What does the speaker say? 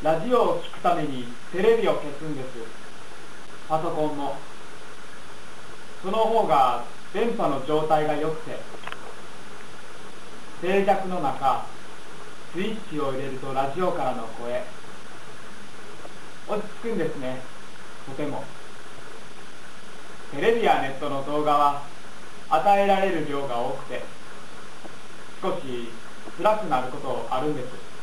ラジオを聞くためにテレビを消すんです。パソコンも。その方が電波の状態が良くて、静寂の中、スイッチを入れるとラジオからの声、落ち着くんですね、とても。テレビやネットの動画は与えられる量が多くて、少し辛くなることあるんです。